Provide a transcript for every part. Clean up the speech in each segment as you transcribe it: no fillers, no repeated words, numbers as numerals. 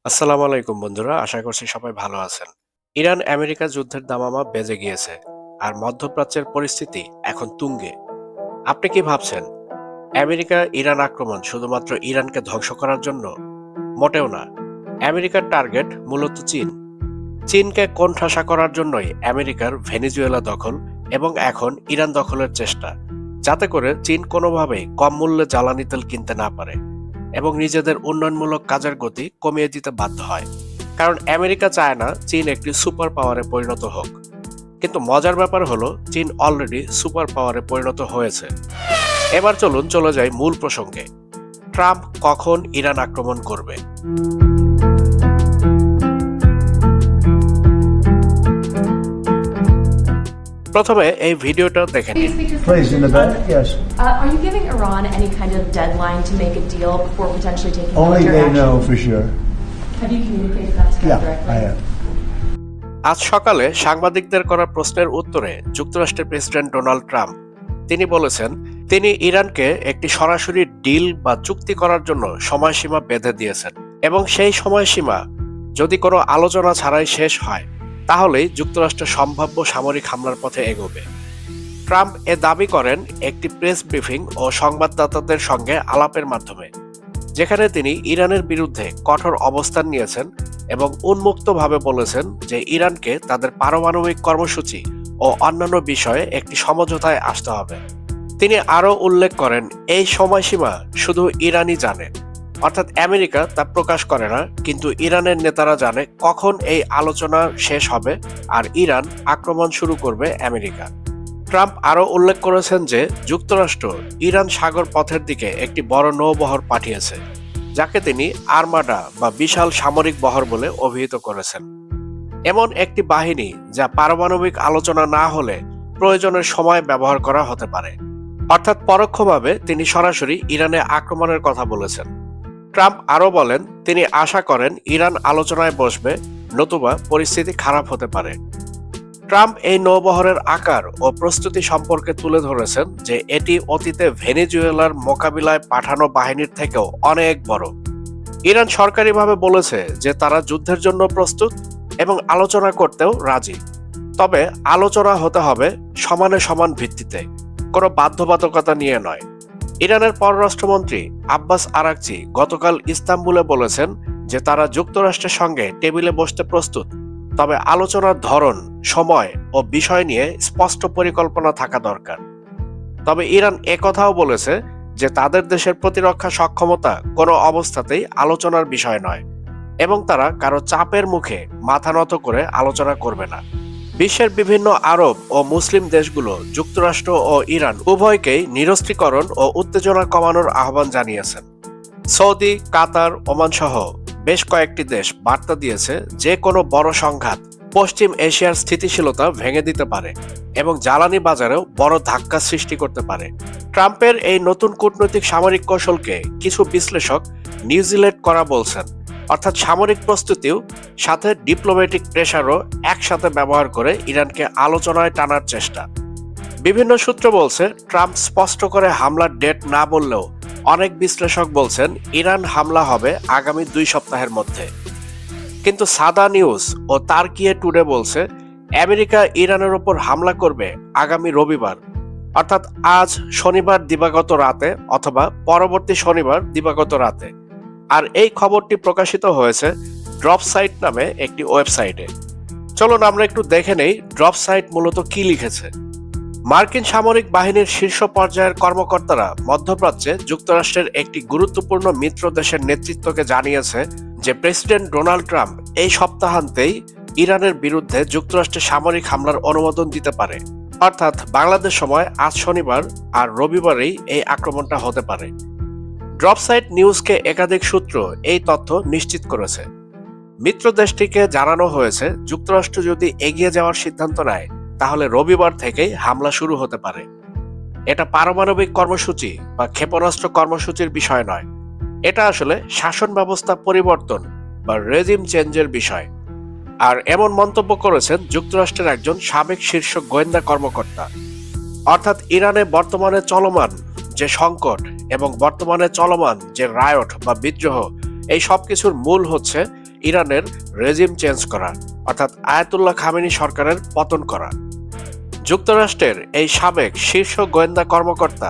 আসসালামু আলাইকুম বন্ধুরা, আশা করছি সবাই ভালো আছেন। ইরান আমেরিকা যুদ্ধের দামামা বেজে গিয়েছে, আর মধ্যপ্রাচ্যের পরিস্থিতি এখন তুঙ্গে। আপনি কি ভাবছেন আমেরিকা ইরান আক্রমণ শুধুমাত্র ইরানকে ধ্বংস করার জন্য? মোটেও না। আমেরিকার টার্গেট মূলত চীন। চীনকে কোণঠাসা করার জন্যই আমেরিকার ভেনেজুয়েলা দখল এবং এখন ইরান দখলের চেষ্টা, যাতে করে চীন কোনোভাবেই কম মূল্যে জ্বালানি তেল কিনতে না পারে এবং নিজেদের উন্নয়নমূলক কাজের গতি কমিয়ে দিতে বাধ্য হয়। কারণ আমেরিকা চায় না চীন একটি সুপার পাওয়ারে পরিণত হোক। কিন্তু মজার ব্যাপার হলো চীন অলরেডি সুপার পাওয়ারে পরিণত হয়েছে। এবার চলুন চলে যাই মূল প্রসঙ্গে। ট্রাম্প কখন ইরান আক্রমণ করবে? প্রথমে এই ভিডিওটা দেখে নিন। Please, in the back, yes. Are you giving Iran any kind of deadline to make a deal before potentially taking Only military they action? know for sure. Have you communicated that to them Yeah, directly? I have. আজ সকালে সাংবাদিকদের করা প্রশ্নের উত্তরে যুক্তরাষ্ট্রের president Donald Trump তিনি বলেছেন তিনি ইরানকে একটি সরাসরি ডিল বা চুক্তি করার জন্য সময়সীমা বেঁধে দিয়েছেন এবং সেই সময়সীমা যদি কোনো আলোচনা ছাড়াই শেষ হয় তাহলেই যুক্তরাষ্ট্র সম্ভাব্য সামরিক হামলার পথে এগোবে। ট্রাম্প এ দাবি করেন একটি প্রেস ব্রিফিং ও সংবাদদাতাদের সঙ্গে আলাপের মাধ্যমে, যেখানে তিনি ইরানের বিরুদ্ধে কঠোর অবস্থান নিয়েছেন এবং উন্মুক্তভাবে বলেছেন যে ইরানকে তাদের পারমাণবিক কর্মসূচি ও অন্যান্য বিষয়ে একটি সমঝোতায় আসতে হবে। তিনি আরও উল্লেখ করেন এই সময়সীমা শুধু ইরানই জানে, অর্থাৎ আমেরিকা তা প্রকাশ করে না, কিন্তু ইরানের নেতারা জানে কখন এই আলোচনা শেষ হবে আর ইরান আক্রমণ শুরু করবে আমেরিকা। ট্রাম্প আরও উল্লেখ করেছেন যে যুক্তরাষ্ট্র ইরান সাগর পথের দিকে একটি বড় নৌবহর পাঠিয়েছে, যাকে তিনি আর্মাডা বা বিশাল সামরিক বহর বলে অভিহিত করেছেন। এমন একটি বাহিনী যা পারমাণবিক আলোচনা না হলে প্রয়োজনের সময় ব্যবহার করা হতে পারে। অর্থাৎ পরোক্ষভাবে তিনি সরাসরি ইরানে আক্রমণের কথা বলেছেন। ট্রাম্প আরও বলেন তিনি আশা করেন ইরান আলোচনায় বসবে, নতুবা পরিস্থিতি খারাপ হতে পারে। ট্রাম্প এই নৌবহরের আকার ও প্রস্তুতি সম্পর্কে তুলে ধরেছেন যে এটি অতীতে ভেনেজুয়েলার মোকাবিলায় পাঠানো বাহিনীর থেকেও অনেক বড়। ইরান সরকারিভাবে বলেছে যে তারা যুদ্ধের জন্য প্রস্তুত এবং আলোচনা করতেও রাজি, তবে আলোচনা হতে হবে সমানে সমান ভিত্তিতে, কোনো বাধ্যবাধকতা নিয়ে নয়। ইরানের পররাষ্ট্রমন্ত্রী আব্বাস আরাকচি গতকাল ইস্তাম্বুলে বলেছেন যে তারা যুক্তরাষ্ট্রের সঙ্গে টেবিলে বসতে প্রস্তুত, তবে আলোচনার ধরন, সময় ও বিষয় নিয়ে স্পষ্ট পরিকল্পনা থাকা দরকার। তবে ইরান একথাও বলেছে যে তাদের দেশের প্রতিরক্ষা সক্ষমতা কোনো অবস্থাতেই আলোচনার বিষয় নয় এবং তারা কারো চাপের মুখে মাথা নত করে আলোচনা করবে না। বিশ্বের বিভিন্ন আরব ও মুসলিম দেশগুলো যুক্তরাষ্ট্র ও ইরান উভয়কেই নিরস্ত্রীকরণ ও উত্তেজনা কমানোর আহ্বান জানিয়েছেন। সৌদি, কাতার, ওমান সহ বেশ কয়েকটি দেশ বার্তা দিয়েছে যে কোনো বড় সংঘাত পশ্চিম এশিয়ার স্থিতিশীলতা ভেঙে দিতে পারে এবং জ্বালানি বাজারেও বড় ধাক্কা সৃষ্টি করতে পারে। ট্রাম্পের এই নতুন কূটনৈতিক সামরিক কৌশলকে কিছু বিশ্লেষক নিউজিল্যান্ড করা বলছেন, অর্থাৎ সামরিক প্রস্তুতিও সাথে ডিপ্লোম্যাটিক প্রেসারও একসাথে ব্যবহার করে ইরানকে আলোচনায় টানার চেষ্টা। বিভিন্ন সূত্র বলছে ট্রাম্প স্পষ্ট করে হামলার ডেট না বললেও অনেক বিশ্লেষক বলছেন ইরান হামলা হবে আগামী 2 সপ্তাহের মধ্যে। কিন্তু সাদা নিউজ ও তারকিয়ে টুডে বলছে আমেরিকা ইরানের ওপর হামলা করবে আগামী রবিবার, অর্থাৎ আজ শনিবার দিবাগত রাতে অথবা পরবর্তী শনিবার দিবাগত রাতে। আর এই খবরটি প্রকাশিত হয়েছে ড্রপ সাইট নামে একটি ওয়েবসাইটে। চলুন আমরা একটু দেখে নেই ড্রপ সাইট মূলত কি লিখেছে। মার্কিন সামরিক বাহিনীর শীর্ষ পর্যায়ের কর্মকর্তারা মধ্যপ্রাচ্যে যুক্তরাষ্ট্রের একটি গুরুত্বপূর্ণ মিত্র দেশের নেতৃত্বকে জানিয়েছে যে প্রেসিডেন্ট ডোনাল্ড ট্রাম্প এই সপ্তাহান্তেই ইরানের বিরুদ্ধে যুক্তরাষ্ট্রের সামরিক হামলার অনুমোদন দিতে পারে, অর্থাৎ বাংলাদেশ সময় আজ শনিবার আর রবিবারেই এই আক্রমণটা হতে পারে। ড্রপ সাইট নিউজকে একাধিক সূত্র এই তথ্য নিশ্চিত করেছে। মিত্র দেশটিকে জানানো হয়েছে যুক্তরাষ্ট্র যদি এগিয়ে যাওয়ার সিদ্ধান্ত নেয় তাহলে রবিবার থেকেই হামলা শুরু হতে পারে। এটা পারমাণবিক কর্মসূচি বা ক্ষেপণাস্ত্র কর্মসূচির বিষয় নয়, এটা আসলে শাসন ব্যবস্থা পরিবর্তন বা রেজিম চেঞ্জের বিষয়। আর এমন মন্তব্য করেছেন যুক্তরাষ্ট্রের একজন সাবেক শীর্ষ গোয়েন্দা কর্মকর্তা। অর্থাৎ ইরানে বর্তমানে চলমান যে সংকট এবং বর্তমানে চলমান যে রায়ট বা বিদ্রোহ, এই সব কিছুর মূল হচ্ছে ইরানের রেজিম চেঞ্জ করা, অর্থাৎ আয়াতুল্লাহ খামেনি সরকারের পতন করা। যুক্তরাষ্ট্রের এই সাবেক শীর্ষ গোয়েন্দা কর্মকর্তা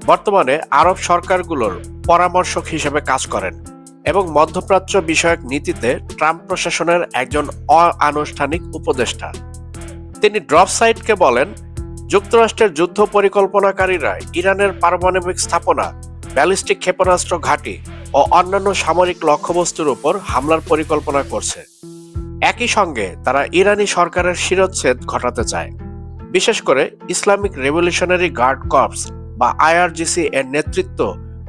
বর্তমানে আরব সরকারগুলোর পরামর্শক হিসেবে কাজ করেন এবং মধ্যপ্রাচ্য বিষয়ক নীতিতে ট্রাম্প প্রশাসনের একজন অনানুষ্ঠানিক উপদেষ্টা। তিনি ড্রপ সাইটকে বলেন, যুক্তরাষ্ট্রের যুদ্ধ পরিকল্পনাকারীরা ইরানের পারমাণবিক স্থাপনা, ব্যালিস্টিক ক্ষেপণাস্ত্র ঘাঁটি ও অন্যান্য সামরিক লক্ষ্যবস্তুর উপর হামলার পরিকল্পনা করছে। একই সঙ্গে তারা ইরানি সরকারের শিরচ্ছেদ ঘটাতে চায়, বিশেষ করে ইসলামিক রেভলিউশনারি গার্ড কর্পস বা আইআরজিসি এর নেতৃত্ব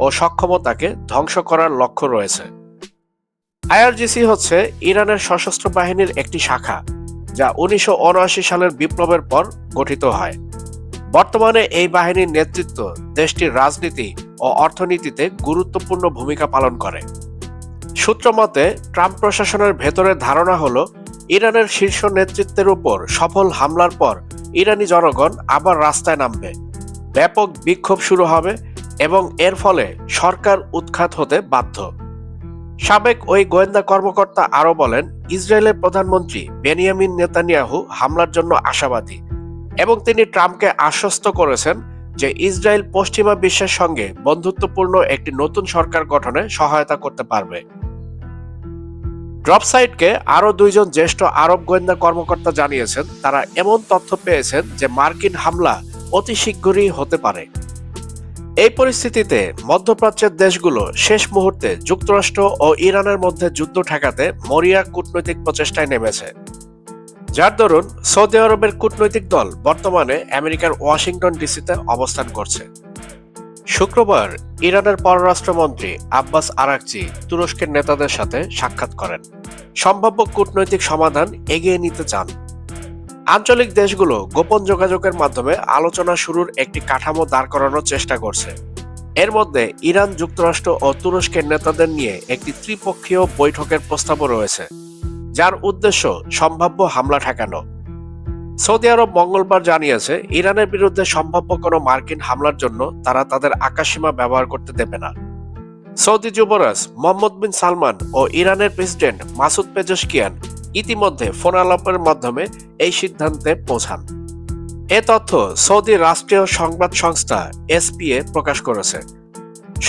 ও সক্ষমতাকে ধ্বংস করার লক্ষ্য রয়েছে। আইআরজিসি হচ্ছে ইরানের সশস্ত্র বাহিনীর একটি শাখা, যা 1979 সালের বিপ্লবের পর গঠিত হয়। বর্তমানে এই বাহিনীর নেতৃত্ব দেশটির রাজনীতি ও অর্থনীতিতে গুরুত্বপূর্ণ ভূমিকা পালন করে। সূত্রমতে ট্রাম্প প্রশাসনের ভেতরের ধারণা হলো, ইরানের শীর্ষ নেতৃত্বের উপর সফল হামলার পর ইরানি জনগণ আবার রাস্তায় নামবে, ব্যাপক বিক্ষোভ শুরু হবে এবং এর ফলে সরকার উৎখাত হতে বাধ্য। সাবেক ওই গোয়েন্দা কর্মকর্তা আরও বলেন, ইসরায়েলের প্রধানমন্ত্রী বেনিয়ামিন নেতানিয়াহু হামলার জন্য আশাবাদী এবং তিনি ট্রাম্পকে আশ্বস্ত করেছেন যে ইসরায়েল পশ্চিমা বিশ্বের সঙ্গে বন্ধুত্বপূর্ণ একটি নতুন সরকার গঠনে সহায়তা করতে পারবে। ড্রপ সাইটকে আরও 2 জন জ্যেষ্ঠ আরব গোয়েন্দা কর্মকর্তা জানিয়েছেন তারা এমন তথ্য পেয়েছেন যে মার্কিন হামলা অতি শীঘ্রই হতে পারে। এই পরিস্থিতিতে মধ্যপ্রাচ্যের দেশগুলো শেষ মুহূর্তে যুক্তরাষ্ট্র ও ইরানের মধ্যে যুদ্ধ ঠেকাতে মরিয়া কূটনৈতিক প্রচেষ্টায় নেমেছে, যার দরুন সৌদি আরবের কূটনৈতিক দল বর্তমানে আমেরিকার ওয়াশিংটন ডিসিতে অবস্থান করছে। শুক্রবার ইরানের পররাষ্ট্রমন্ত্রী আব্বাস আরাকচি তুরস্কের নেতাদের সাথে সাক্ষাৎ করেন, সম্ভাব্য কূটনৈতিক সমাধান এগিয়ে নিতে চান। আঞ্চলিক দেশগুলো গোপন যোগাযোগের মাধ্যমে আলোচনা শুরুর একটি কাঠামো দাঁড় করানোর চেষ্টা করছে। এর মধ্যে ইরান, যুক্তরাষ্ট্র ও তুরস্কের নেতাদের নিয়ে একটি ত্রিপক্ষীয় বৈঠকের প্রস্তাবও রয়েছে, যার উদ্দেশ্য সম্ভাব্য হামলা ঠেকানো। সৌদি আরব মঙ্গলবার জানিয়েছে, ইরানের বিরুদ্ধে সম্ভাব্য কোনো মার্কিন হামলার জন্য তারা তাদের আকাশসীমা ব্যবহার করতে দেবে না। সৌদি যুবরাজ মোহাম্মদ বিন সালমান ও ইরানের প্রেসিডেন্ট মাসুদ পেজেশকিয়ান ইতিমধ্যে ফোন আলাপের মাধ্যমে এই সিদ্ধান্তে পৌঁছান। এ তথ্য সৌদি রাষ্ট্রীয় সংবাদ সংস্থা এসপিএ প্রকাশ করেছে।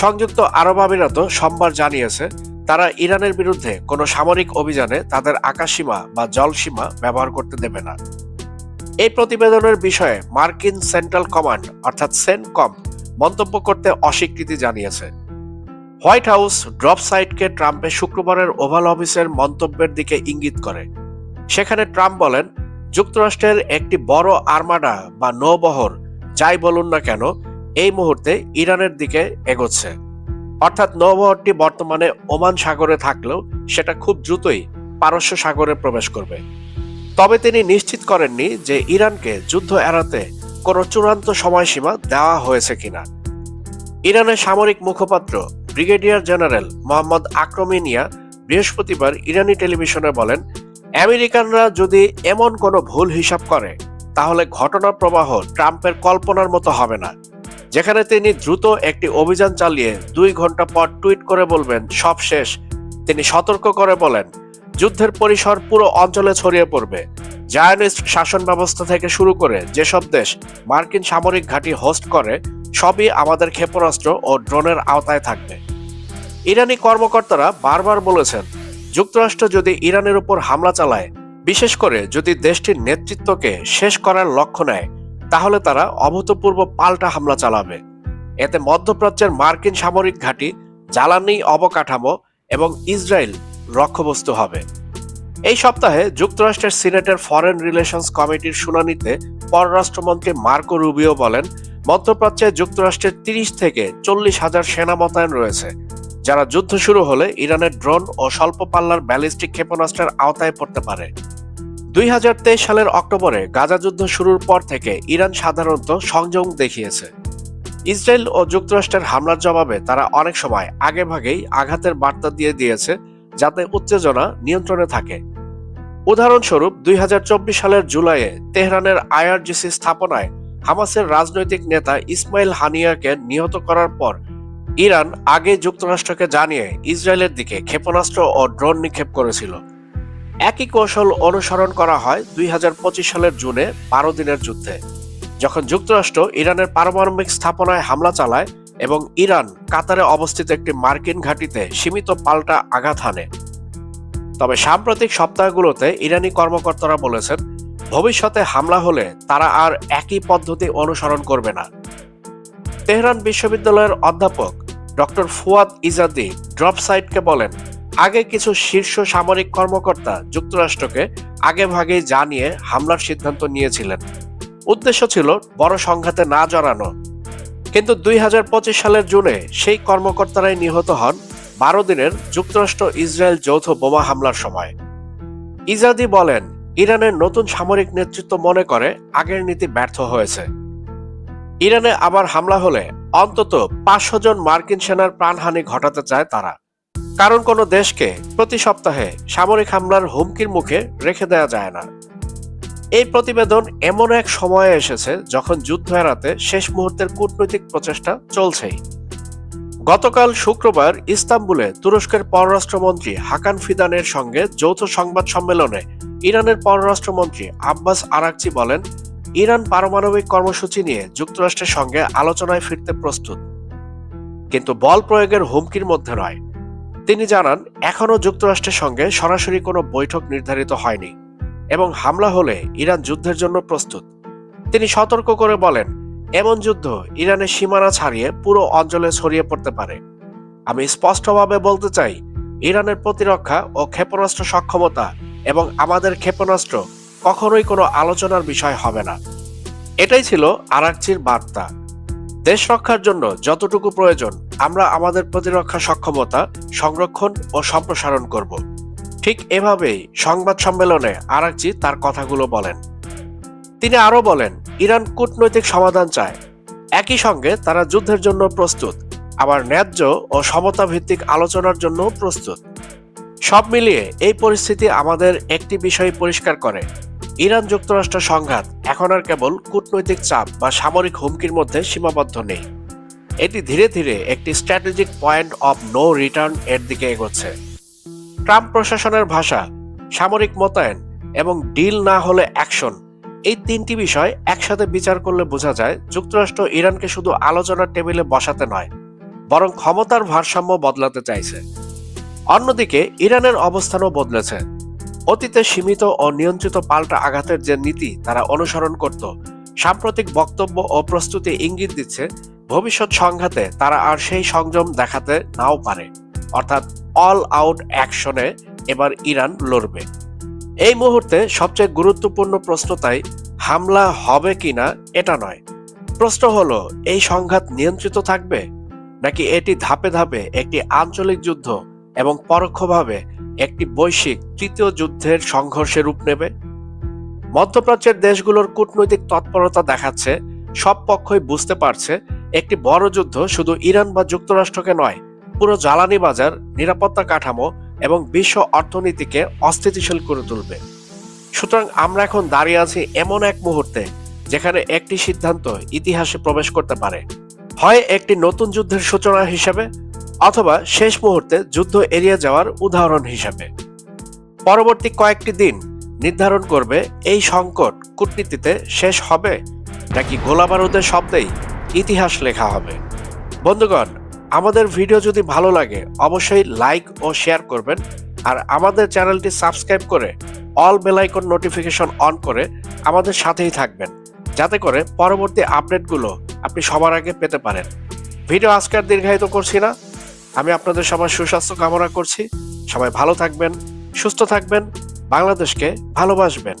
সংযুক্ত আরব আমিরাত সোমবার জানিয়েছে, তারা ইরানের বিরুদ্ধে কোনো সামরিক অভিযানে তাদের আকাশসীমা বা জলসীমা ব্যবহার করতে দেবে না। এই প্রতিবেদনের বিষয়ে মার্কিন সেন্ট্রাল কমান্ড অর্থাৎ সেনকম মন্তব্য করতে অস্বীকৃতি জানিয়েছে। হোয়াইট হাউস ড্রপ সাইটকে ট্রাম্পের শুক্রবারের ওভাল অফিসের মন্তব্যের দিকে ইঙ্গিত করে। সেখানে ট্রাম্প বলেন, যুক্তরাষ্ট্রের একটি বড় আর্মাডা বা নৌবহর যাই বলুন না কেন এই মুহূর্তে ইরানের দিকে এগোচ্ছে, অর্থাৎ নৌবহরটি বর্তমানে ওমান সাগরে থাকলেও সেটা খুব দ্রুতই পারস্য সাগরে প্রবেশ করবে। তবে তিনি নিশ্চিত করেননি যে ইরানকে যুদ্ধ এড়াতে কোনো চূড়ান্ত সময়সীমা দেওয়া হয়েছে কিনা। ইরানের সামরিক মুখপাত্র ব্রিগেডিয়ার জেনারেল মোহাম্মদ আক্রমিনিয়া বৃহস্পতিবার ইরানি টেলিভিশনে বলেন, আমেরিকানরা যদি এমন কোনো ভুল হিসাব করে তাহলে ঘটনা প্রবাহ ট্রাম্পের কল্পনার মতো হবে না, যেখানে তিনি দ্রুত একটি অভিযান চালিয়ে 2 ঘন্টা পর টুইট করে বলবেন সব শেষ। তিনি সতর্ক করে বলেন, যুদ্ধের পরিসর পুরো অঞ্চলে ছড়িয়ে পড়বে। জায়নিস্ট শাসন ব্যবস্থা থেকে শুরু করে যেসব দেশ মার্কিন সামরিক ঘাঁটি হোস্ট করে সবই আমাদের ক্ষেপণাস্ত্র ও ড্রোনের আওতায় থাকবে। ইরানি কর্মকর্তারা বারবার বলেছেন, যুক্তরাষ্ট্র যদি ইরানের উপর হামলা চালায়, বিশেষ করে যদি দেশটির নেতৃত্বকে শেষ করার লক্ষ্য নেয়, তাহলে তারা অভূতপূর্ব পাল্টা হামলা চালাবে। এতে মধ্যপ্রাচ্যের মার্কিন সামরিক ঘাঁটি, জ্বালানি অবকাঠামো এবং ইসরায়েল লক্ষ্যবস্তু হবে। এই সপ্তাহে যুক্তরাষ্ট্রের সিনেটের ফরেন রিলেশনস কমিটির শুনানিতে পররাষ্ট্রমন্ত্রী মার্কো রুবিও বলেন, মধ্যপ্রাচ্যে যুক্তরাষ্ট্রের 30 থেকে 40 হাজার সেনা মোতায়েন রয়েছে, যারা যুদ্ধ শুরু হলে ইরানের ড্রোন ও স্বল্প পাল্লার ব্যালিস্টিক ক্ষেপণাস্ত্রের আওতায় পড়তে পারে। 2023 সালের অক্টোবরে গাজা যুদ্ধ শুরুর পর থেকে ইরান সাধারণত সংযম দেখিয়েছে। ইসরায়েল ও যুক্তরাষ্ট্রের হামলার জবাবে তারা অনেক সময় আগেভাগেই আঘাতের বার্তা দিয়েছে, যাতে উত্তেজনা নিয়ন্ত্রণে থাকে। উদাহরণস্বরূপ 2024 সালের জুলাইয়ে তেহরানের আইআরজিসি স্থাপনায় হামাসের রাজনৈতিক নেতা ইসমাইল হানিয়াকে নিহত করার পর ইরান আগে যুক্তরাষ্ট্রকে জানিয়ে ইসরায়েলের দিকে ক্ষেপণাস্ত্র ও ড্রোন নিক্ষেপ করেছিল। একই কৌশল অনুসরণ করা হয় 2025 সালের জুনে 12 দিনের যুদ্ধে, যখন যুক্তরাষ্ট্র ইরানের পারমাণবিক স্থাপনায় হামলা চালায় এবং ইরান কাতারে অবস্থিত একটি মার্কিন ঘাঁটিতে সীমিত পাল্টা আঘাত হানে। তবে সাম্প্রতিক সপ্তাহগুলোতে ইরানি কর্মকর্তারা বলেছেন, ভবিষ্যতে হামলা হলে তারা আর একই পদ্ধতি অনুসরণ করবে না। তেহরান বিশ্ববিদ্যালয়ের অধ্যাপক ডক্টর ফুয়াদ ইজাদি ড্রপ সাইটকে বলেন, আগে কিছু শীর্ষ সামরিক কর্মকর্তা যুক্তরাষ্ট্রকে আগেভাগেই জানিয়ে হামলার সিদ্ধান্ত নিয়েছিলেন। উদ্দেশ্য ছিল বড় সংঘাতে না জড়ানো। কিন্তু 2025 সালের জুনে সেই কর্মকর্তারাই নিহত হন 12 দিনের যুক্তরাষ্ট্র ইসরায়েল যৌথ বোমা হামলার সময়। ইজাদি বলেন, ইরানের নতুন সামরিক নেতৃত্ব মনে করে আগের নীতি ব্যর্থ হয়েছে। ইরানে আবার হামলা হলে অন্তত 500 জন মার্কিন সেনার প্রাণহানি ঘটাতে চায় তারা। কারণ কোনো দেশকে প্রতি সপ্তাহে সামরিক হামলার হুমকির মুখে রেখে দেওয়া যায় না। এই প্রতিবেদন এমন এক সময়ে এসেছে যখন যুদ্ধ এড়াতে শেষ মুহূর্তের কূটনৈতিক প্রচেষ্টা চলছেই। গতকাল শুক্রবার ইস্তাম্বুলে তুরস্কের পররাষ্ট্রমন্ত্রী হাকান ফিদানের সঙ্গে যৌথ সংবাদ সম্মেলনে ইরানের পররাষ্ট্রমন্ত্রী আব্বাস আরাকচি বলেন, ইরান পারমাণবিক কর্মসূচি নিয়ে যুক্তরাষ্ট্রের সঙ্গে আলোচনায় ফিরতে প্রস্তুত, কিন্তু বল প্রয়োগের হুমকির মধ্যে নয়। তিনি জানান, এখনও যুক্তরাষ্ট্রের সঙ্গে সরাসরি কোনো বৈঠক নির্ধারিত হয়নি এবং হামলা হলে ইরান যুদ্ধের জন্য প্রস্তুত। তিনি সতর্ক করে বলেন, এমন যুদ্ধ ইরানের সীমানা ছাড়িয়ে পুরো অঞ্চলে ছড়িয়ে পড়তে পারে। আমি স্পষ্টভাবে বলতে চাই, ইরানের প্রতিরক্ষা ও ক্ষেপণাস্ত্র সক্ষমতা এবং আমাদের ক্ষেপণাস্ত্র কখনোই কোনো আলোচনার বিষয় হবে না। এটাই ছিল আরাকচির বার্তা। দেশ রক্ষার জন্য যতটুকু প্রয়োজন আমরা আমাদের প্রতিরক্ষা সক্ষমতা সংরক্ষণ ও সম্প্রসারণ করব। ঠিক এভাবেই সংবাদ সম্মেলনে আরাকচি তার কথাগুলো বলেন। তিনি আরও বলেন, ইরান কূটনৈতিক সমাধান চায়, একই সঙ্গে তারা যুদ্ধের জন্য প্রস্তুত, আবার ন্যায্য ও সমতা ভিত্তিক আলোচনার জন্য প্রস্তুত। সব মিলিয়ে এই পরিস্থিতি আমাদের একটি বিষয় পরিষ্কার করে, ইরান যুক্তরাষ্ট্র সংঘাত এখন আর কেবল কূটনৈতিক চাপ বা সামরিক হুমকির মধ্যে সীমাবদ্ধ নেই। এটি ধীরে ধীরে একটি strategic point of no return এর দিকে এগোচ্ছে। ট্রাম্প প্রশাসনের ভাষা, সামরিক মোতায়েন এবং ডিল না হলে অ্যাকশন, এই তিনটি বিষয় একসাথে বিচার করলে বোঝা যায় যুক্তরাষ্ট্র ইরানকে শুধু আলোচনার টেবিলে বসাতে নয়, বরং ক্ষমতার ভারসাম্য বদলাতে চাইছে। অন্যদিকে ইরানের অবস্থানও বদলেছে। অতীতে সীমিত ও নিয়ন্ত্রিত পাল্টা আঘাতের যে নীতি তারা অনুসরণ করত, সাম্প্রতিক বক্তব্য ও প্রস্তুতি ইঙ্গিত দিচ্ছে ভবিষ্যৎ সংঘাতে তারা আর সেই সংযম দেখাতে নাও পারে, অর্থাৎ অল আউট অ্যাকশনে এবার ইরান লড়বে। এই মুহূর্তে সবচেয়ে গুরুত্বপূর্ণ প্রশ্ন তাই হামলা হবে কিনা এটা নয়। প্রশ্ন হলো, এই সংঘাত নিয়ন্ত্রিত থাকবে নাকি এটি ধাপে ধাপে একটি আঞ্চলিক যুদ্ধ এবং পরোক্ষভাবে একটি বৈশ্বিক তৃতীয় যুদ্ধের সংঘর্ষে রূপ নেবে। মধ্যপ্রাচ্যের দেশগুলোর কূটনৈতিক তৎপরতা দেখাচ্ছে সব পক্ষই বুঝতে পারছে একটি বড় যুদ্ধ শুধু ইরান বা যুক্তরাষ্ট্রকে নয়, পুরো জ্বালানি বাজার, নিরাপত্তা কাঠামো এবং বিশ্ব অর্থনীতিকে অস্থিতিশীল করে তুলবে। সুতরাং আমরা এখন দাঁড়িয়ে আছি এমন এক মুহূর্তে যেখানে একটি সিদ্ধান্ত ইতিহাসে প্রবেশ করতে পারে, হয় একটি নতুন যুদ্ধের সূচনা হিসেবে অথবা শেষ মুহূর্তে যুদ্ধ এড়িয়ে যাওয়ার উদাহরণ হিসেবে। পরবর্তী কয়েকটি দিন নির্ধারণ করবে এই সংকট কূটনীতিতে শেষ হবে নাকি গোলাবারুদের শব্দেই ইতিহাস লেখা হবে। বন্ধুগণ, আমাদের ভিডিও যদি ভালো লাগে অবশ্যই লাইক ও শেয়ার করবেন, আর আমাদের চ্যানেলটি সাবস্ক্রাইব করে all bell icon notification on করে আমাদের সাথেই থাকবেন, যাতে করে পরবর্তী আপডেটগুলো আপনি সবার আগে পেতে পারেন। ভিডিও আজকে আর দীর্ঘায়িত করছি না। আমি আপনাদের সবার সুস্বাস্থ্য কামনা করছি। সবাই ভালো থাকবেন, সুস্থ থাকবেন, বাংলাদেশকে ভালোবাসবেন।